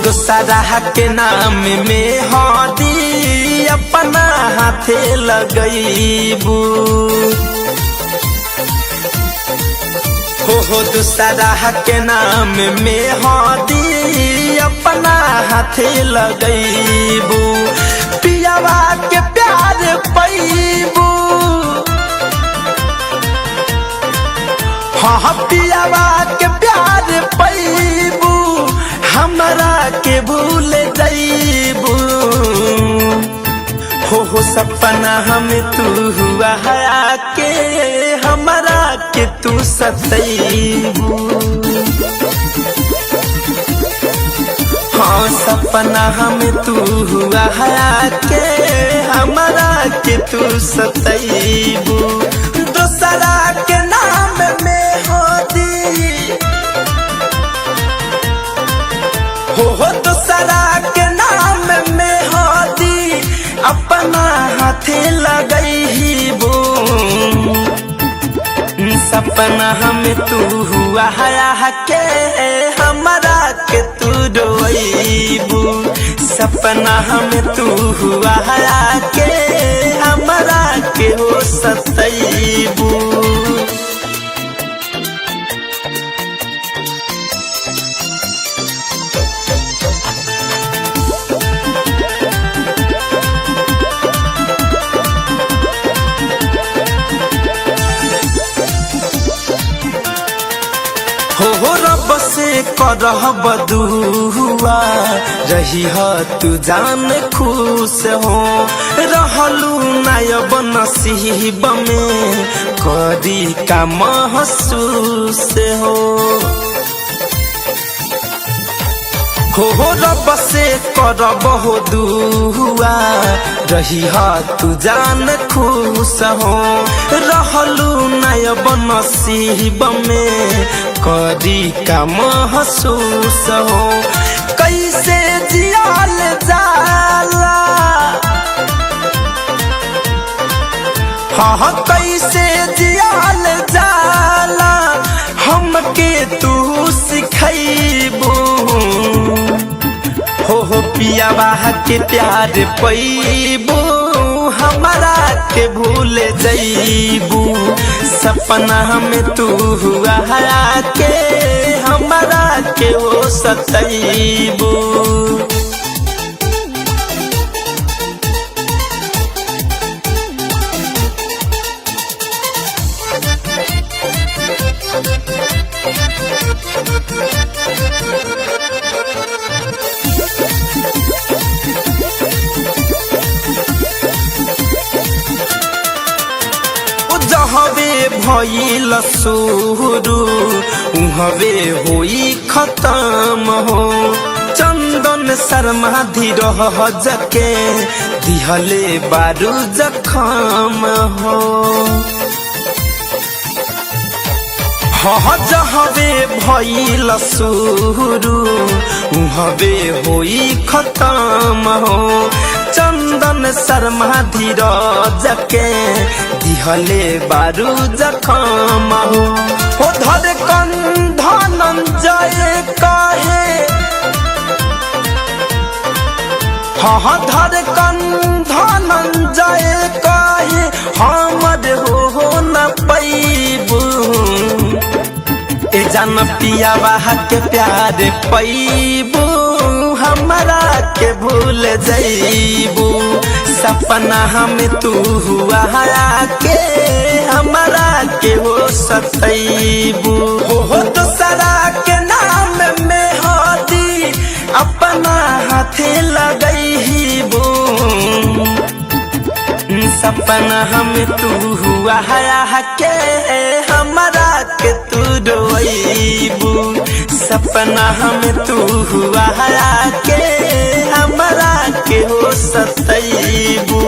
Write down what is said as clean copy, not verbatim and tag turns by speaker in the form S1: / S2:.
S1: दूसरा के नाम में हदी अपना हाथे लगईबू हो दूसरा के नाम में हदी अपना हाथे लगईबू पियावा के प्यार पैबू हाँ पियावा के प्यार पैबू हमरा के भूल जाइबू हो सपना हम तू हुआ के हमरा के तू सतैबू हाँ सपना हम तू हुआ के हमरा के तू सतैबू दूसरा के नाम में होदी हो दूसरा के नाम में होदी अपना हाथे लगईबू सपना हम तू हुआ के हमरा के तू रोईबू सपना हम तू हुआ के हमरा के हो सतैबू हो रब से करह बदुआ रही तू जान खुश हो रहलू नायब नसीब में करी का महसूस हो रब से करब हो दुआ रही तू जान खुश हो रहलू नायब नसीब में करी का महसूस हो कैसे जियाल जाला हाँ कैसे जियाल जाला हमके तू सिखैबू हो पियावा के प्यार पैबू हमरा के भूल जाइबू सपना में तू हुआ के हमरा के हो सतैबू जहवे भइल शुरू उहवे होई खत्म हो चंदन शर्मा धीरह जके दिहले बारू जखम हो हाँ जहवे भइल शुरू उहवे होई खत्म हो चंदन शर्मा धीरज के दिहले बारू जखम हो धड़कन धनंजय कहे हाँ धड़कन धनंजय कहे हमर हो न पैबू ए जान पियावा के प्यार पैबू हमरा के भूल जाइबू सपना हम तू हुआ के हमरा के हो सतैबू हो दूसरा के नाम में होदी अपना हाथे लगईबू सपना हम तू हुआ के हमरा के तू रोईबू सपना हम तू हुआ के हमरा के हो सतैबू।